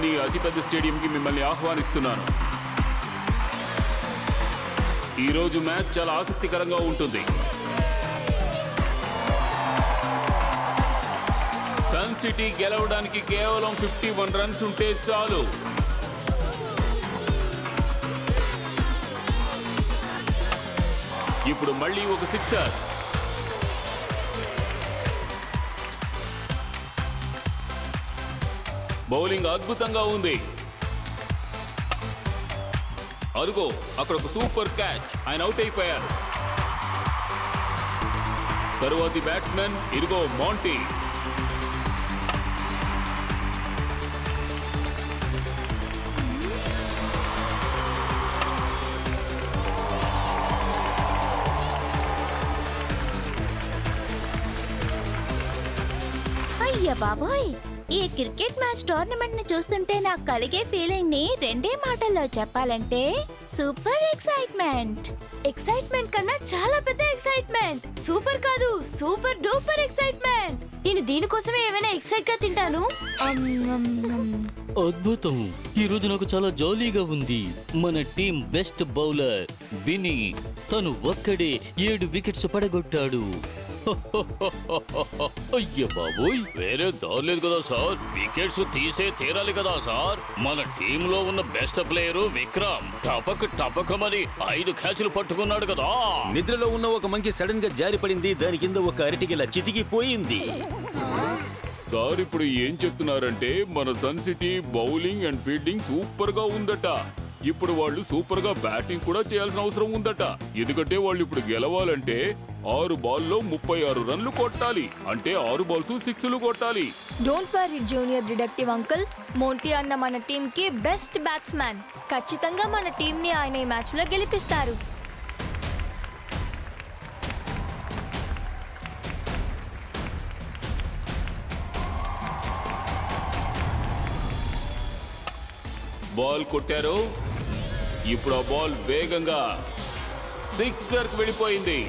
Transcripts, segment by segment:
దేశంలోని అతిపెద్ద స్టేడియంకి మిమ్మల్ని ఆహ్వానిస్తున్నాను. ఈరోజు మ్యాచ్ చాలా ఆసక్తికరంగా ఉంటుంది. సన్ సిటీ గెలవడానికి కేవలం 51 రన్స్ ఉంటే చాలు. ఇప్పుడు మళ్ళీ ఒక సిక్సర్. బౌలింగ్ అద్భుతంగా ఉంది. అదుగో అక్కడ ఒక సూపర్ క్యాచ్. ఆయన అవుట్ అయిపోయారు. తరువాతి బ్యాట్స్మెన్ ఇదిగో మోంటీ. అయ్య బాబోయ్, ఈ క్రికెట్ మ్యాచ్ టోర్నమెంట్ ని చూస్తుంటే నాకు కలిగే ఫీలింగ్ ని రెండే మాటల్లో చెప్పాలంటే సూపర్ ఎక్సైట్మెంట్. ఎక్సైట్మెంట్ కన్నా చాలా పెద్ద ఎక్సైట్మెంట్. సూపర్ కాదు, సూపర్ డూపర్ ఎక్సైట్మెంట్. నేను దీనికోసమే ఏమైనా ఎక్సైట్ గా తింటాను. అద్భుతం. ఈ రోజు నాకు చాలా జాలీగా ఉంది. మన టీం బెస్ట్ బౌలర్ విని తను ఒక్కడే 7 వికెట్స్ పడగొట్టాడు. అయ్య బాబోయ్, వేరే దారిలేదు కదా సార్. వికెట్స్ తీసే తీరాలి కదా సార్. మన టీంలో ఉన్న బెస్ట్ ప్లేయరు విక్రమ్ టపకమని 5 క్యాచ్లు పట్టుకున్నాడు కదా. నిద్రలో ఉన్న ఒక మంకీ సడన్ గా జారి పడింది. దాని కింద ఒక అరటిగిల చితికిపోయింది. సార్ ఇప్పుడు ఏం చెప్తున్నారంటే మన Sun City bowling and fielding super గా ఉందట. ఇప్పుడు వాళ్ళు సూపర్ గా బ్యాటింగ్ కూడా చేయాల్సిన అవసరం ఉందట. ఎందుకంటే వాళ్ళు ఇప్పుడు గెలవాలంటే 6 బాల్లో 36 రన్లు కొట్టాలి. అంటే 6 బాల్స్ 6లు కొట్టాలి. Don't worry junior detective uncle. మోంటీ అన్న మన టీం కి బెస్ట్ బ్యాట్స్మెన్. ఖచ్చితంగా మన టీం ని ఆయన ఈ మ్యాచ్ లో గెలిపిస్తారు. బాల్ కొట్టారు. ఇప్పుడు ఆ బాల్ వేగంగా సిక్సర్ కి వెళ్ళిపోయింది.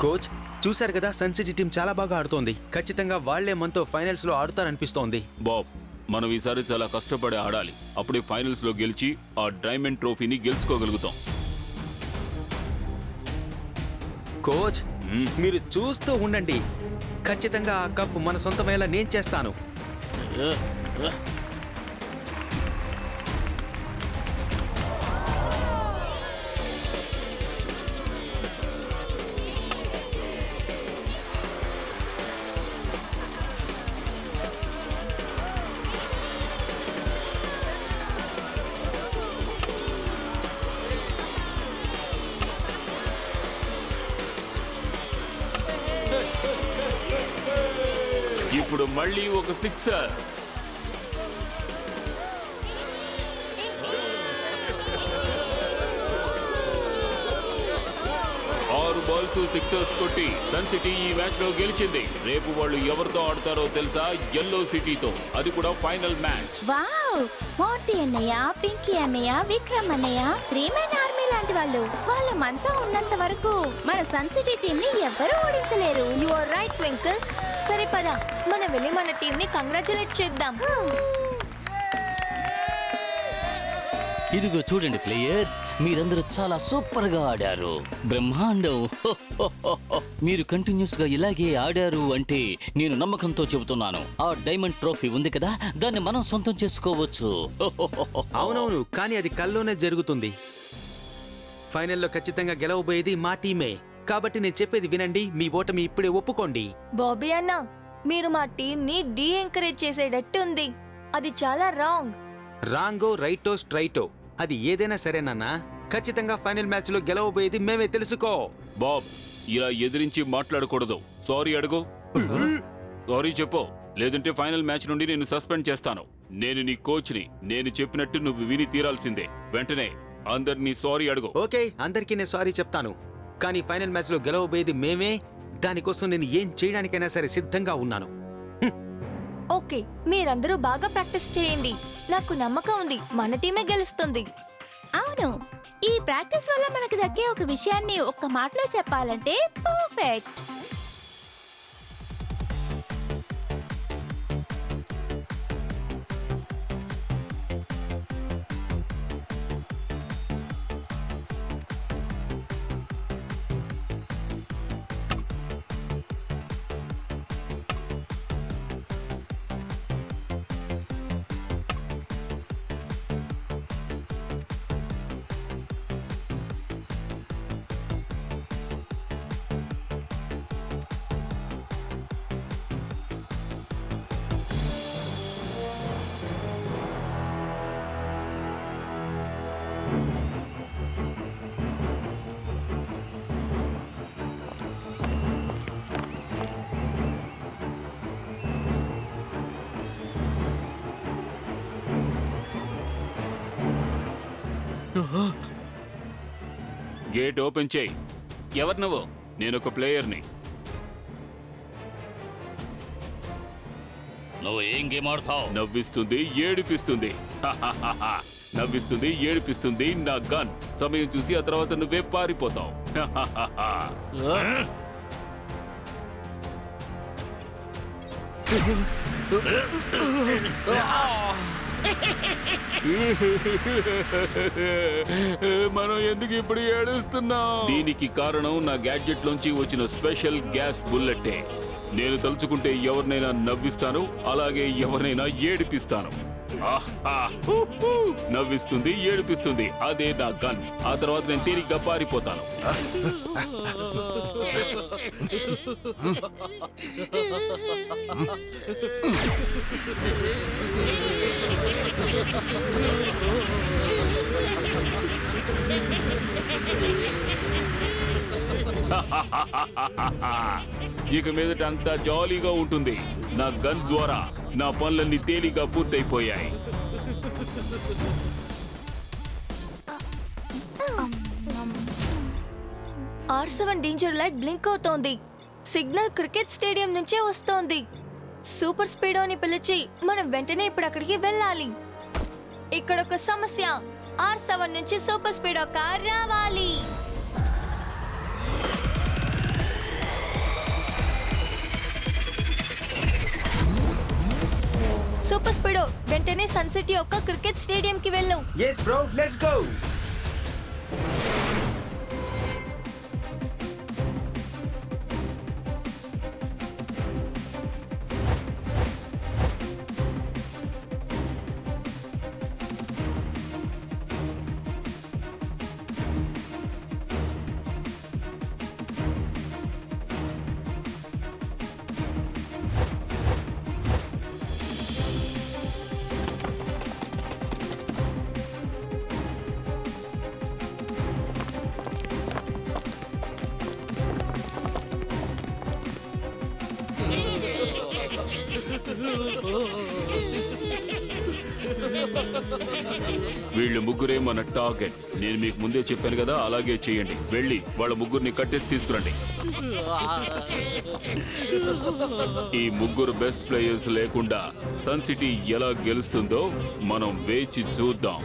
కోచ్ చూశారు కదా, సన్ సిటీ టీం చాలా బాగా ఆడుతోంది. ఖచ్చితంగా వాళ్లే మనతో ఫైనల్స్ లో ఆడుతారనిపిస్తోంది. బాబ్, మనం ఈసారి చాలా కష్టపడి ఆడాలి. అప్పుడే ఫైనల్స్ లో గెలిచి ఆ డైమండ్ ట్రోఫీని గెలుచుకోగలుగుతాం. కోచ్ మీరు చూస్తూ ఉండండి. ఖచ్చితంగా ఆ కప్ మన సొంతమయ్యేలా నేను చేస్తాను. ఇప్పుడు మళ్ళీ ఒక సిక్సర్. 6 బాల్స్ 6ర్స్ కొట్టి సన్ సిటీ ఈ మ్యాచ్ లో గెలిచింది. రేపు వాళ్ళు ఎవరితో ఆడతారో తెలుసా? యెల్లో సిటీతో. అది కూడా ఫైనల్ మ్యాచ్. వావ్, మోంటీ అన్నయ్య, పింకీ అన్నయ్య, విక్రమ్ అన్నయ్య, 3 మెన్ ఆర్మీ లాంటి వాళ్ళు. వాళ్ళు మనతో ఉన్నంత వరకు మన సన్ సిటీ టీం ని ఎవ్వరూ ఓడించలేరు. You are right Twinkle. సరే పద, మనం వెళ్ళి మన టీం ని కంగ్రాచులేట్ చేద్దాం. ఇదిగో చూడండి ప్లేయర్స్, మీరందరూ చాలా సూపర్ గా ఆడారు. బ్రహ్మాండం. మీరు కంటిన్యూస్ గా ఇలాగే ఆడారు అంటే నేను నమ్మకంతో చెబుతున్నాను, ఆ డైమండ్ ట్రోఫీ ఉంది కదా, దాన్ని మనం సొంతం చేసుకోవచ్చు. అవునవును, కానీ అది కల్లోనే జరుగుతుంది. ఫైనల్లో ఖచ్చితంగా గెలవబోయేది మా టీమే. కాబట్టి నేను చెప్పేది వినండి. మీ ఓటమి ఇప్పుడే ఒప్పుకోండి. బాబీ అన్న, మీరు మా టీం ని డీ ఎంకరేజ్ చేసేటట్టు ఉంది. అది చాలా రాంగ్. రాంగో రైటో స్ట్రైటో అది ఏదైనా సరేనన్నా, ఖచ్చితంగా ఫైనల్ మ్యాచ్ లో గెలవబోయేది మేమే, తెలుసుకో. బాబ్, ఇలా ఎదిరించి మాట్లాడకూడదు. సారీ అడుగు. సారీ చెప్పు, లేదంటే ఫైనల్ మ్యాచ్ నుండి నేను సస్పెండ్ చేస్తాను. నేను నీ కోచ్ని. నేను చెప్పినట్టు నువ్వు విని తీరాల్సిందే. వెంటనే అందరినీ సారీ అడుగు. ఓకే, అందరికీ నేను సారీ చెప్తాను. కానీ ఫైనల్ మ్యాచ్ లో గెలవబోయేది మేమే. దానికోసం నేను ఏం చేయడానికైనా సరే సిద్ధంగా ఉన్నాను. ఓకే, మీరందరూ బాగా ప్రాక్టీస్ చేయండి. నాకు నమ్మకం ఉంది మన టీమే గెలుస్తుంది. అవును, ఈ ప్రాక్టీస్ వల్ల మనకు దక్కే ఒక విషయాన్ని ఒక్క మాటలో చెప్పాలంటే పర్ఫెక్ట్. గేట్ ఓపెన్ చేయి. ఎవరు నువ్వు? నేను ఒక ప్లేయర్ని. నువ్వు ఏం గేమ్ ఆడతావు? నవ్విస్తుంది, ఏడిపిస్తుంది. నవ్విస్తుంది, ఏడిపిస్తుంది నా గన్. సమయం చూసి ఆ తర్వాత నువ్వే పారిపోతావు. మనం ఎందుకు ఇప్పుడు ఏడుస్తున్నాం? దీనికి కారణం నా గ్యాడ్జెట్ లోంచి వచ్చిన స్పెషల్ గ్యాస్ బుల్లెట్టే. నేను తలుచుకుంటే ఎవరినైనా నవ్విస్తాను, అలాగే ఎవరినైనా ఏడిపిస్తాను. నవ్విస్తుంది, ఏడిపిస్తుంది, అదే నా గన్. ఆ తర్వాత నేను తేలిగ్గా పారిపోతాను. ఇక మీదట అంతా జాలీగా ఉంటుంది. నా గన్ ద్వారా నా పనులన్నీ తేలిగా పూర్తయిపోయాయి. R7 డేంజర్ లైట్ బ్లింక్ అవుతోంది. సిగ్నల్ క్రికెట్ స్టేడియం నుంచే వస్తోంది. సూపర్ స్పీడోని పిలిచి మనం వెంటనే ఇప్పుడు అక్కడికి వెళ్ళాలి. ఇక్కడ ఒక సమస్య. R7 నుంచి సూపర్ స్పీడో కార్ రావాలి. సూపర్ స్పీడో వెంటనే సన్ సిటీ యొక్క క్రికెట్ స్టేడియం కి వెళ్ళు. yes bro, let's go. వీళ్ళు ముగ్గురే మన టార్గెట్. నేను మీకు ముందే చెప్పాను కదా, అలాగే చేయండి. వెళ్ళి వాళ్ళ ముగ్గురిని కట్టేసి తీసుకురండి. ఈ ముగ్గురు బెస్ట్ ప్లేయర్స్ లేకుండా సన్ సిటీ ఎలా గెలుస్తుందో మనం వేచి చూద్దాం.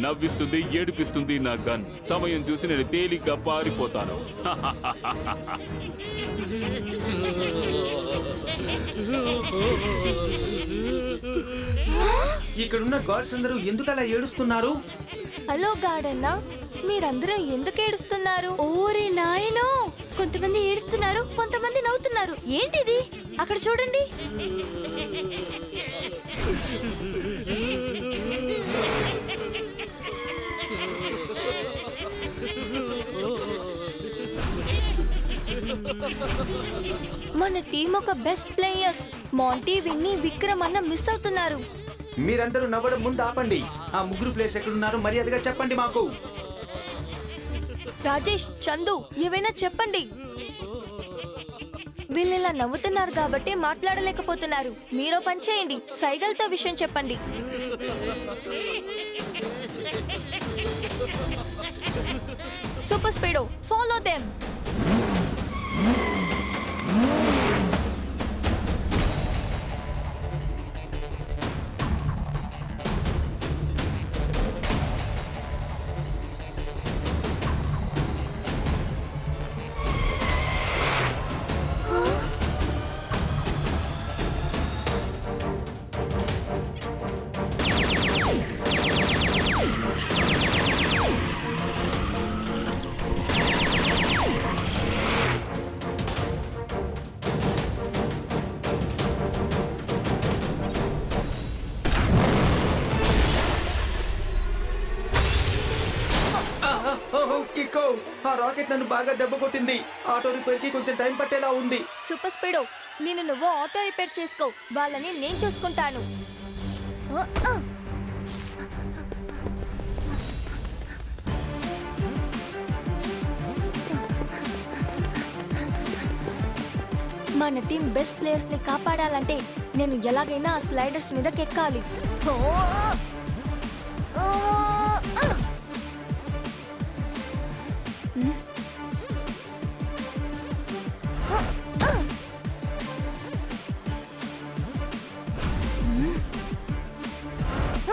నవ్విస్తుంది, ఏడిపిస్తుంది నా గన్. సమయం చూసి నేను తేలిగ్గా పారిపోతాను. ఇక్కడున్న గాడ్స్ అందరూ ఎందుకు అలా ఏడుస్తున్నారు? హలో గార్డెన్న, మీరందరూ ఎందుకు ఏడుస్తున్నారు? ఓరే నాయనో, కొంతమంది ఏడుస్తున్నారు, కొంతమంది నవ్వుతున్నారు. ఏంటిది? అక్కడ చూడండి. మన టీం ఒక best players Monty, Vinny, Vikram అన్న మిస్ అవుతున్నారు. మీరందరూ నవ్వడం ముందు ఆపండి. ఆ ముగ్గురు ప్లేయర్స్ ఎక్కడున్నారు మర్యాదగా చెప్పండి మాకు. రాజేష్, చందు, ఏవైనా చెప్పండి. వీళ్ళు ఇలా నవ్వుతున్నారు కాబట్టి మాట్లాడలేకపోతున్నారు. మీరో పని చేయండి, సైగల్తో విషయం చెప్పండి. Super speedo, follow them. ఆ రాకెట్ నన్ను బాగా దెబ్బ కొట్టింది. ఆటో రిపేర్ కి కొంచెం టైం పట్టేలా ఉంది. సూపర్ స్పీడో, నేను నువ్వు ఆటో రిపేర్ చేసుకో, వాళ్ళని నేను చూసుకుంటాను. ఆ, ఆ. మన టీం బెస్ట్ ప్లేయర్స్ ని కాపాడాలంటే నేను ఎలాగైనా ఆ స్లైడర్స్ మీద కెక్కాలి. ఓ! ఓ! ఆ! హ్మ్. ఆ! ఆ! హ్మ్.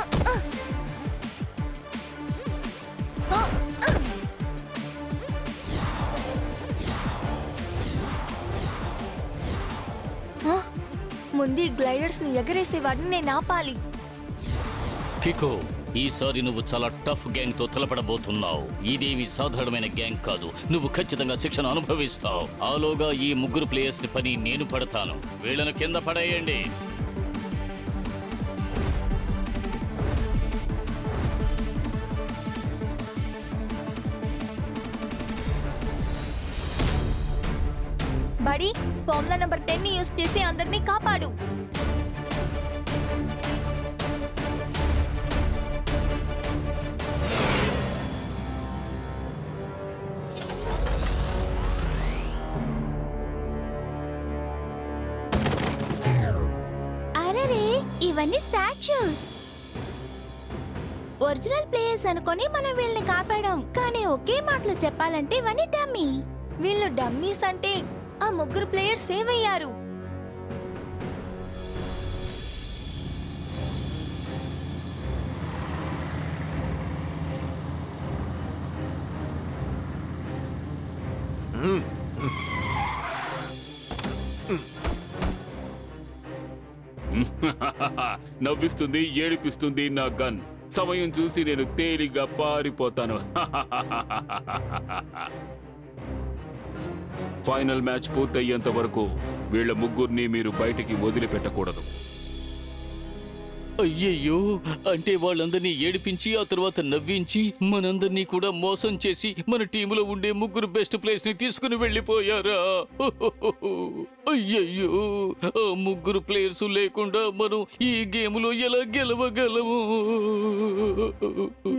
ఆ! ఆ! ఆ! ఆ! ఆ! ముందు ఈ గ్లైడర్స్ ని ఎగరేసేవాడిని నేను ఆపాలి. కికో, ఈసారి నువ్వు చాలా టఫ్ గ్యాంగ్ తో తలపడబోతున్నావు. ఇదేవి సాధారణమైన గ్యాంగ్ కాదు. నువ్వు ఖచ్చితంగా శిక్షణ అనుభవిస్తావు. ఆలోగా ఈ ముగ్గురు ప్లేయర్స్ పని నేను పడతాను. వీళ్ళను కింద పడేయండి. బడి, ఫార్ములా నంబర్ 10 ని యూజ్ చేసి అందరినీ కాపాడు. అరెరే, ఇవన్నీ స్టాచ్యూస్. ఒరిజినల్ ప్లేయర్స్ అనుకొని మనం వీళ్ళని కాపాడాం, కానీ ఒకే మాటలో చెప్పాలంటే ఇవన్నీ డమ్మీ. వీళ్ళు డమ్మీస్ అంటే ఆ ముగ్గురు ప్లేయర్స్ ఏమయ్యారు? నవ్విస్తుంది, ఏడిపిస్తుంది నా గన్. సమయం చూసి నేను తేలిగ్గా పారిపోతాను. ఫైనల్ మ్యాచ్ పూర్తయ్యేంత వరకు వీళ్ళ ముగ్గురిని మీరు బయటికి వదిలిపెట్టకూడదు. అయ్యయ్యో, అంటే వాళ్ళందరినీ ఏడిపించి ఆ తర్వాత నవ్వించి మనందరినీ కూడా మోసం చేసి మన టీములో ఉండే ముగ్గురు బెస్ట్ ప్లేస్ ని తీసుకుని వెళ్ళిపోయారా? అయ్యయ్యో, ఆ ముగ్గురు ప్లేయర్స్ లేకుండా మనం ఈ గేములో ఎలా గెలవగలము?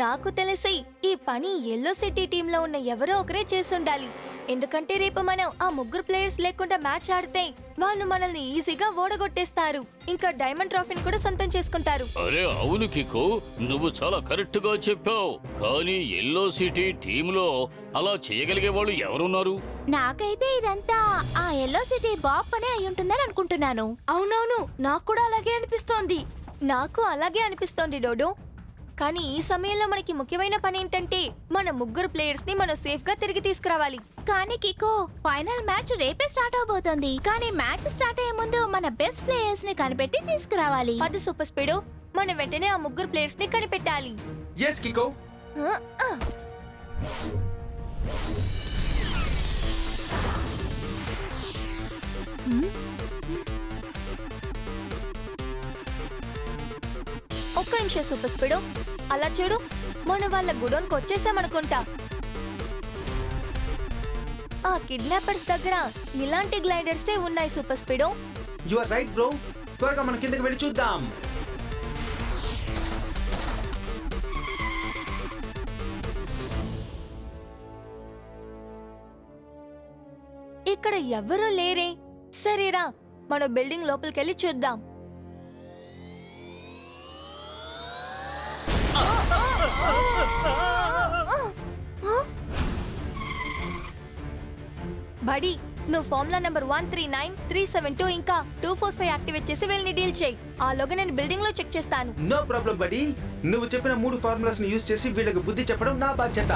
నాకు తెలిసి ఈ పని ఎల్లో సిటీ టీమ్ లో ఉన్న ఎవరో ఒకరే చేసుండాలి. ఎందుకంటే రేపు మనం ఆ ముగ్గురు ప్లేయర్స్ లేకుండా మ్యాచ్ ఆడితే వాళ్ళు మనల్ని ఈజీగా ఓడగొట్టేస్తారు. ఇంకా డైమండ్ ట్రోఫీని కూడా సొంతం చేసుకుంటారు. అరే అవును కికో, నువ్వు చాలా కరెక్ట్ గా చెప్పావు. కానీ ఎల్లో సిటీ టీంలో అలా చేయగలిగే వాళ్ళు ఎవరున్నారు? నాకైతే ఇదంతా ఆ ఎల్లో సిటీ బాబ్ పనే అయి ఉంటుందని అనుకుంటున్నాను. అవునవును, నాకు కూడా అలాగే అనిపిస్తోంది. నాకు అలాగే అనిపిస్తోంది డోడో. కానీ ఈ సమయంలో మనకి ముఖ్యమైన పని ఏంటంటే మన ముగ్గురు ప్లేయర్స్ ని మనం సేఫ్ గా తిరిగి తీసుకురావాలి. కానీ కికో, ఫైనల్ మ్యాచ్ రేపే స్టార్ట్ అవబోతోంది. కానీ మ్యాచ్ స్టార్ట్ అయ్యే ముందు మన బెస్ట్ ప్లేయర్స్ ని కనిపెట్టి తీసుకురావాలి. అది సూపర్ స్పీడో, మనం వెంటనే ఆ ముగ్గురు ప్లేయర్స్ ని కనిపెట్టాలి. ఎస్ కికో. ఆ, ఆ. ఒక్క నిమిషం సూపర్ స్పీడో, అలా చూడు, మనం వాళ్ళ గుడోన్కి వచ్చేసామనుకుంటా. ఆ కిడ్నాపర్స్ దగ్గర ఇలాంటి గ్లైడర్సే ఉన్నాయి సూపర్ స్పీడో. You are right bro. త్వరగా మనం కిందకి వెళ్ళి చూద్దాం. ఇక్కడ ఎవరూ లేరే. సరేరా, మన బిల్డింగ్ లోపలికెళ్ళి చూద్దాం. బడి, నువ్వు ఫార్ములా నెంబర్ 139, 372 ఇంకా 245 యాక్టివేట్ చేసి వీళ్ళని డీల్ చేయి. ఆలోగా నేను బిల్డింగ్ లో చెక్ చేస్తాను. నో ప్రాబ్లం బడి. నువ్వు చెప్పిన 3 ఫార్ములాస్ ని యూజ్ చేసి వీళ్ళకి బుద్ధి చెప్పడం నా బాధ్యత.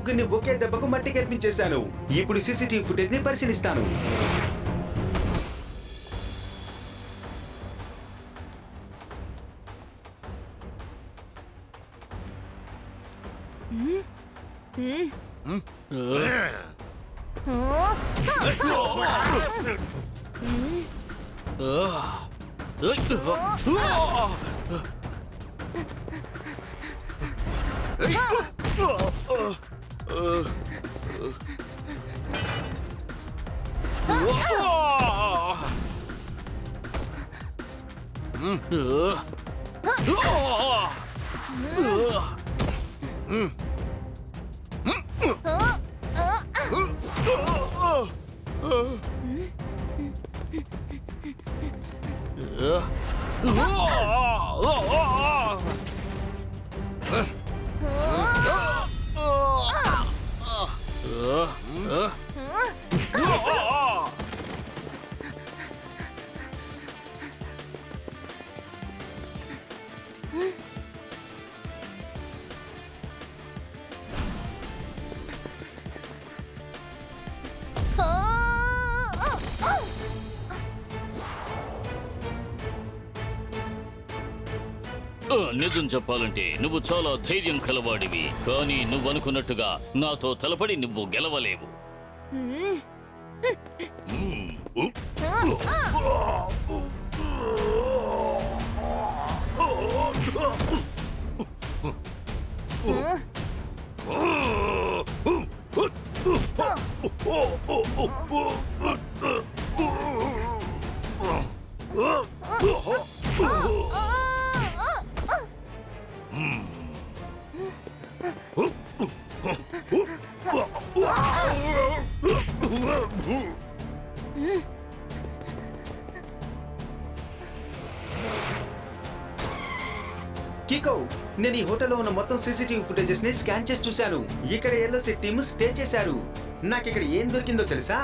ముగ్గురిని ఒకే దెబ్బకు మట్టి కల్పించేశాను. ఇప్పుడు సీసీటీవీ ఫుటేజ్ ని పరిశీలిస్తాను. నిజం చెప్పాలంటే నువ్వు చాలా ధైర్యం కలవాడివి, కానీ నువ్వు అనుకున్నట్టుగా నాతో తలపడి నువ్వు గెలవలేవు. కికో, నేను ఈ హోటల్లో ఉన్న మొత్తం సీసీటీవీ ఫుటేజెస్ ని స్కాన్ చేసి చూశాను. ఇక్కడ ఎల్లో సెట్ టీమ్ స్టే చేశారు. నాకు ఇక్కడ ఏం దొరికిందో తెలుసా?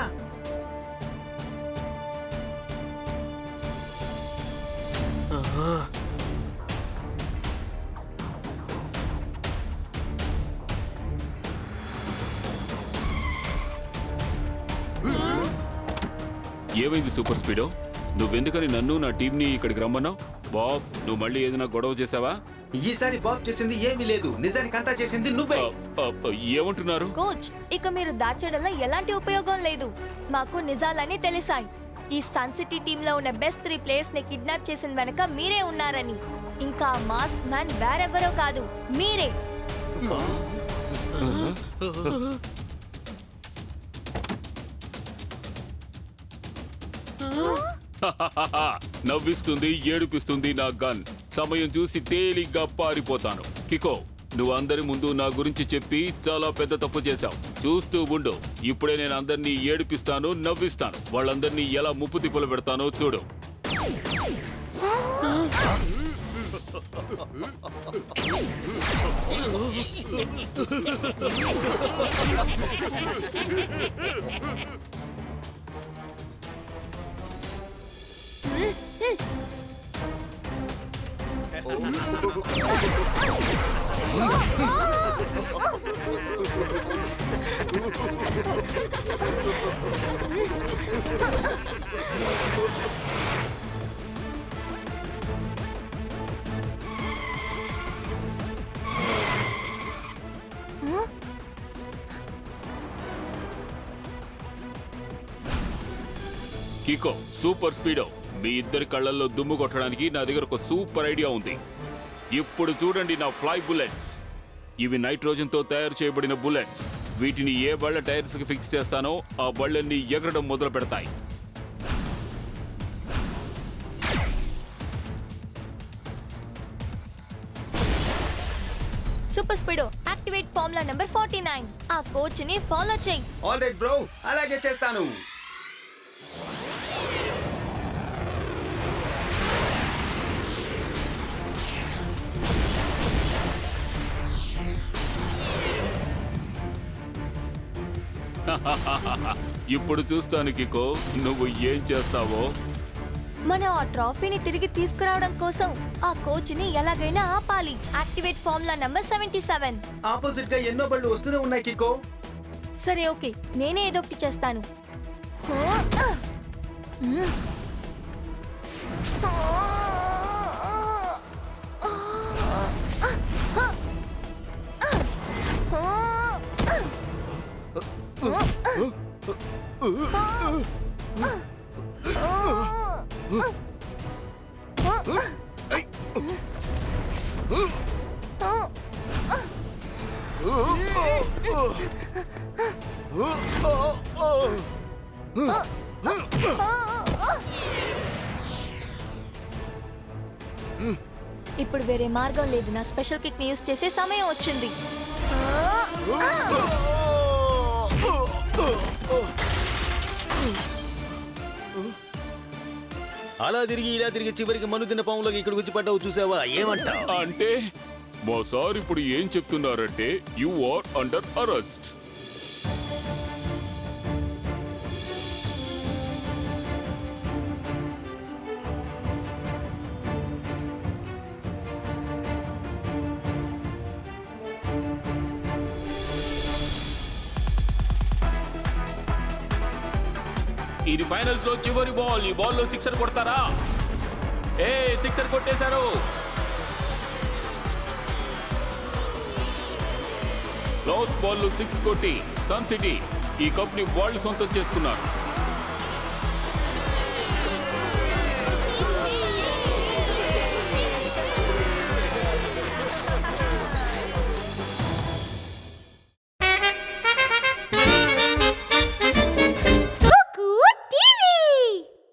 ఏమైంది సూపర్ స్పీడో? నువ్వెందుకని నన్ను నా టీంని ఇక్కడికి రమ్మన్నావు? బాబ్, నువ్వు మళ్ళీ ఏదైనా గొడవ చేసావా? ఈసారి బాబ్ చేసింది ఏమీ లేదు. నిజానికి అంతా చేసింది నువ్వే. ఏమంటున్నారు? కోచ్, ఇక మీరు దాచడంలో ఎలాంటి ఉపయోగం లేదు. మాకు నిజాలని తెలిసాయి. ఈ సన్ సిటీ టీమ్ లో ఉన్న బెస్ట్ 3 ప్లేయర్స్ ని కిడ్నాప్ చేసిన వెనక మీరే ఉన్నారని. ఇంకా మాస్క్ మ్యాన్ వేరెవరో కాదు, మీరే. నవ్విస్తుంది, ఏడిపిస్తుంది నా గన్. సమయం చూసి తేలిగ్గా పారిపోతాను. కికో, నువ్వు అందరి ముందు నా గురించి చెప్పి చాలా పెద్ద తప్పు చేశావు. చూస్తూ ఉండు. ఇప్పుడే నేను అందరినీ ఏడిపిస్తాను, నవ్విస్తాను. వాళ్ళందరినీ ఎలా ముప్పు తిప్పులు పెడతానో చూడు. కికో, సూపర్ స్పీడో, మీ ఇద్దరి కళ్ళల్లో దుమ్ము కొట్టడానికి నా దగ్గర ఒక సూపర్ ఐడియా ఉంది. ఇప్పుడు చూడండి నా ఫ్లై బుల్లెట్స్. ఇవి నైట్రోజన్తో తయారు చేయబడిన బుల్లెట్స్. వీటిని ఏ బళ్ళ టైర్స్కి ఫిక్స్ చేస్తానో ఆ బళ్ళన్నీ ఎగరడం మొదలు పెడతాయి. Super speedo, activate formula number 49. ఆ కోచ్ ని ఫాలో చేయి. ఆల్ రైట్ బ్రో, అలాగే చేస్తాను. ఇప్పుడు చూస్తాను కికో, నువ్వు ఏం చేస్తావో. మనం ఆ ట్రాఫీని తిరిగి తీసుకురావడం కోసం ఆ కోచ్ ని ఎలాగైనా ఆపాలి. Activate formula number 77. ఆపోజిట్ గా ఎన్నో బళ్ళు వస్తూనే ఉన్నాయి కికో. సరే ఓకే, నేనే ఏదో ఒకటి చేస్తాను. ఇప్పుడు వేరే మార్గం లేదు. నా స్పెషల్ కిక్ ని యూస్ చేసే సమయం వచ్చింది. అలా తిరిగి ఇలా తిరిగి చివరికి మనుదిన పాములోకి ఇక్కడ వచ్చి పడ్డావు, చూసావా? ఏమంటా? అంటే మా సార్ ఇప్పుడు ఏం చెప్తున్నారంటే యు ఆర్ అండర్ అరెస్ట్. ఇది ఫైనల్స్ లో చివరి బాల్. ఈ బాల్ లో సిక్సర్ కొడతారా? సిక్సర్ కొట్టేశారు. లాస్ట్ బాల్ లో 6 కొట్టి సన్ సిటీ ఈ కప్ ని వాళ్ళు సొంతం చేసుకున్నారు.